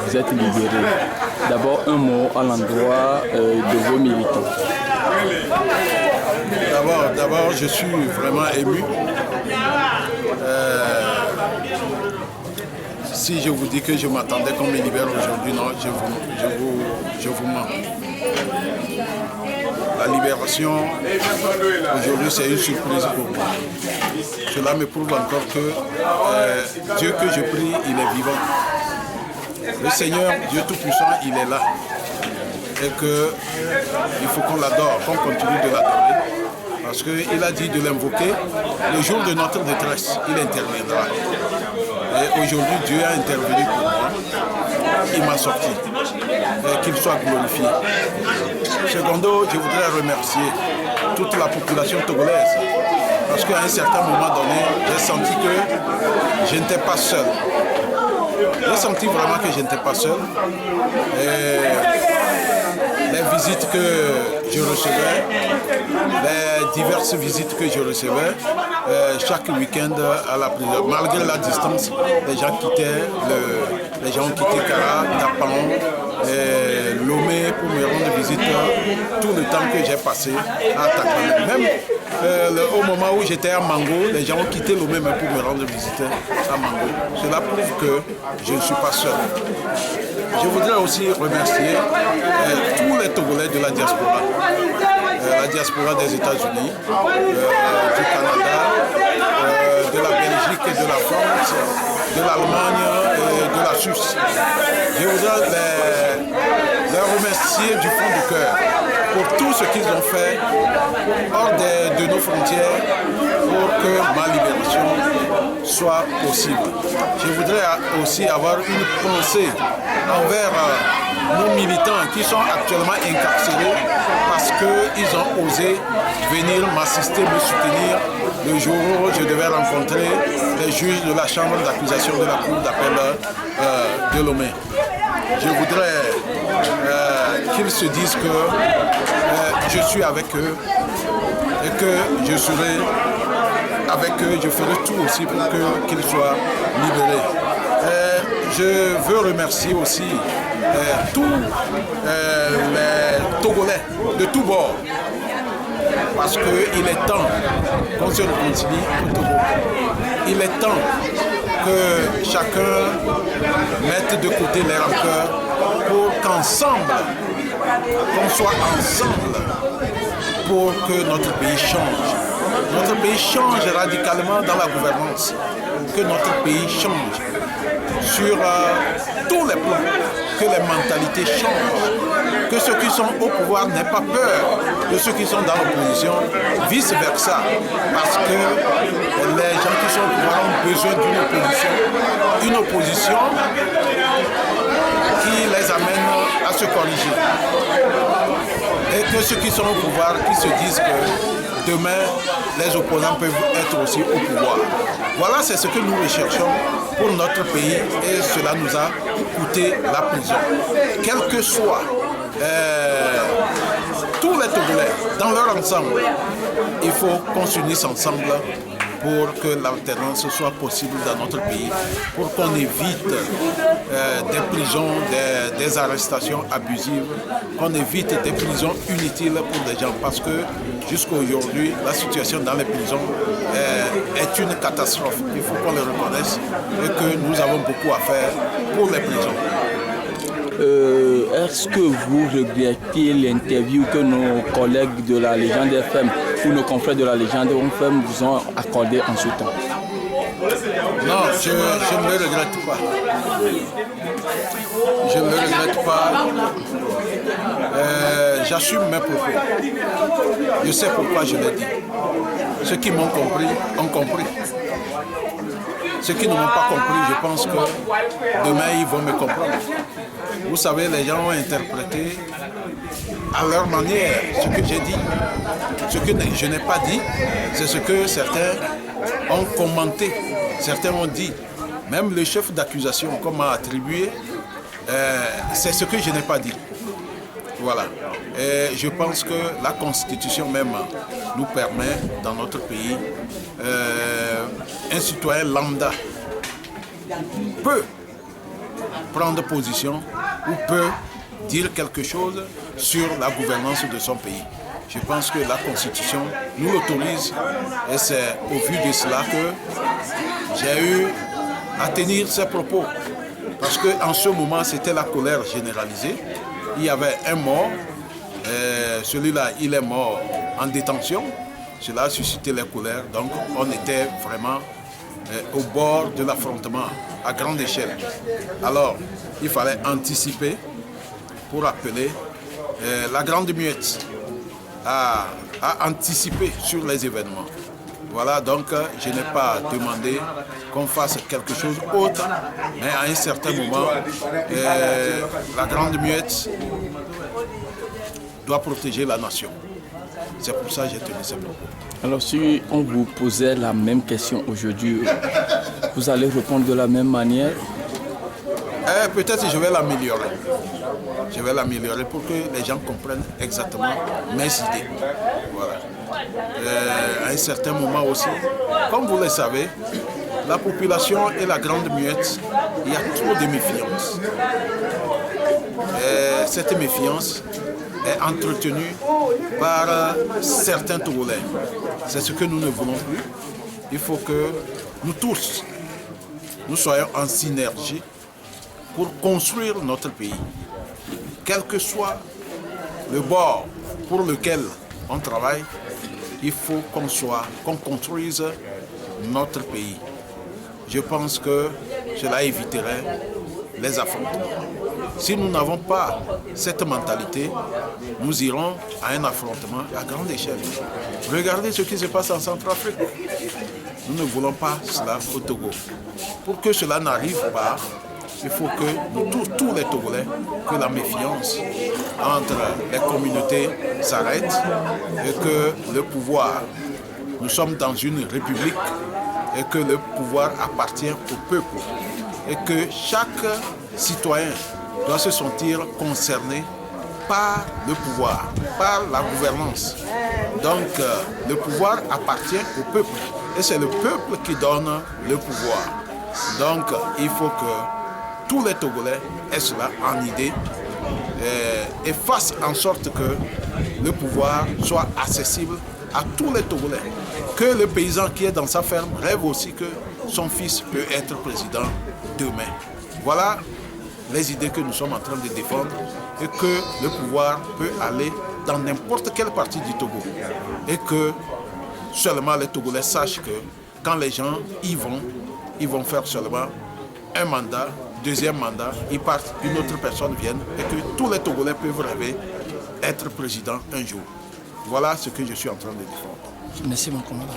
vous êtes libérés. D'abord, un mot à l'endroit de vos militants. D'abord, je suis vraiment ému. Si je vous dis que je m'attendais qu'on me libère aujourd'hui, non, je vous mens. La libération, aujourd'hui, c'est une surprise pour moi. Cela me prouve encore que Dieu que je prie, il est vivant. Le Seigneur, Dieu Tout-Puissant, il est là. Et qu'il faut qu'on l'adore, qu'on continue de l'adorer. Parce qu'il a dit de l'invoquer. Le jour de notre détresse, il interviendra. Et aujourd'hui, Dieu a intervenu pour moi. Il m'a sorti. Qu'il soit glorifié. Secondo, je voudrais remercier toute la population togolaise. Parce qu'à un certain moment donné, j'ai senti que je n'étais pas seul. J'ai senti vraiment que je n'étais pas seul. Et les visites que je recevais, les diverses visites que je recevais, chaque week-end à la prison. Malgré la distance, les gens ont quitté Kara, Dapan, Lomé pour me rendre visite tout le temps que j'ai passé à Takane. Même au moment où j'étais à Mango, les gens ont quitté Lomé même pour me rendre visite à Mango. Cela prouve que je ne suis pas seul. Je voudrais aussi remercier tous les Togolais de la diaspora des États-Unis, du Canada, de la Belgique et de la France, de l'Allemagne et de la Suisse. Je voudrais les remercier du fond du cœur pour tout ce qu'ils ont fait hors de nos frontières pour que ma libération soit possible. Je voudrais aussi avoir une pensée envers nos militants qui sont actuellement incarcérés parce qu'ils ont osé venir m'assister, me soutenir le jour où je devais rencontrer les juges de la chambre d'accusation de la cour d'appel de Lomé. Je voudrais qu'ils se disent que je suis avec eux et que je serai avec eux, je ferai tout aussi pour qu'ils soient libérés. Je veux remercier aussi tous les Togolais de tous bords, parce qu'il est temps qu'on se réconcilie au Togo. Il est temps que chacun mette de côté les rancœurs pour qu'ensemble, qu'on soit ensemble pour que notre pays change. Notre pays change radicalement dans la gouvernance, que notre pays change sur tous les plans, que les mentalités changent, que ceux qui sont au pouvoir n'aient pas peur de ceux qui sont dans l'opposition, vice-versa, parce que les gens qui sont au pouvoir ont besoin d'une opposition qui les amène à se corriger. Et que ceux qui sont au pouvoir, qui se disent que demain, les opposants peuvent être aussi au pouvoir. Voilà, c'est ce que nous recherchons pour notre pays et cela nous a coûté la prison. Quel que soit tous les Togolais, dans leur ensemble, il faut qu'on s'unisse ensemble pour que l'alternance soit possible dans notre pays, pour qu'on évite des prisons, des arrestations abusives, qu'on évite des prisons inutiles pour des gens, parce que jusqu'à aujourd'hui, la situation dans les prisons est une catastrophe. Il faut qu'on le reconnaisse et que nous avons beaucoup à faire pour les prisons. Est-ce que vous regrettez l'interview que nos collègues de la Légende FM ou nos confrères de la Légende FM vous ont accordé en ce temps? Non, je ne le regrette pas. Je ne le regrette pas. J'assume mes propos. Je sais pourquoi je l'ai dit. Ceux qui m'ont compris ont compris. Ceux qui ne m'ont pas compris, je pense que demain, ils vont me comprendre. Vous savez, les gens ont interprété à leur manière ce que j'ai dit. Ce que je n'ai pas dit, c'est ce que certains ont commenté. Certains ont dit. Même le chef d'accusation qu'on m'a attribué, c'est ce que je n'ai pas dit. Voilà. Et je pense que la Constitution même nous permet, dans notre pays, un citoyen lambda peut prendre position ou peut dire quelque chose sur la gouvernance de son pays. Je pense que la Constitution nous l'autorise et c'est au vu de cela que j'ai eu à tenir ces propos. Parce qu'en ce moment, c'était la colère généralisée. Il y avait un mort. Celui-là, il est mort en détention. Cela a suscité les colères. Donc, on était vraiment au bord de l'affrontement à grande échelle. Alors, il fallait anticiper pour appeler la Grande Muette à anticiper sur les événements. Voilà, donc je n'ai pas demandé qu'on fasse quelque chose autre, mais à un certain moment, la Grande Muette doit protéger la nation. C'est pour ça que j'ai tenu ces propos. Alors si on vous posait la même question aujourd'hui, vous allez répondre de la même manière? Peut-être que je vais l'améliorer. Je vais l'améliorer pour que les gens comprennent exactement mes idées. Voilà. À un certain moment aussi, comme vous le savez, la population et la Grande Muette, il y a trop de méfiance. Cette méfiance est entretenue par certains Togolais. C'est ce que nous ne voulons plus. Il faut que nous tous, nous soyons en synergie pour construire notre pays. Quel que soit le bord pour lequel on travaille, il faut qu'on construise notre pays. Je pense que cela éviterait les affrontements. Si nous n'avons pas cette mentalité, nous irons à un affrontement à grande échelle. Regardez ce qui se passe en Centrafrique. Nous ne voulons pas cela au Togo. Pour que cela n'arrive pas, il faut que nous, tous les Togolais, que la méfiance entre les communautés s'arrête et que le pouvoir, nous sommes dans une république et que le pouvoir appartient au peuple et que chaque citoyen doit se sentir concerné par le pouvoir, par la gouvernance. Donc le pouvoir appartient au peuple et c'est le peuple qui donne le pouvoir. Donc il faut que tous les Togolais aient cela en idée et fassent en sorte que le pouvoir soit accessible à tous les Togolais. Que le paysan qui est dans sa ferme rêve aussi que son fils peut être président demain. Voilà les idées que nous sommes en train de défendre et que le pouvoir peut aller dans n'importe quelle partie du Togo. Et que seulement les Togolais sachent que quand les gens y vont, ils vont faire seulement un mandat, deuxième mandat, ils partent, une autre personne vient et que tous les Togolais peuvent rêver être président un jour. Voilà ce que je suis en train de défendre. Merci mon commandant.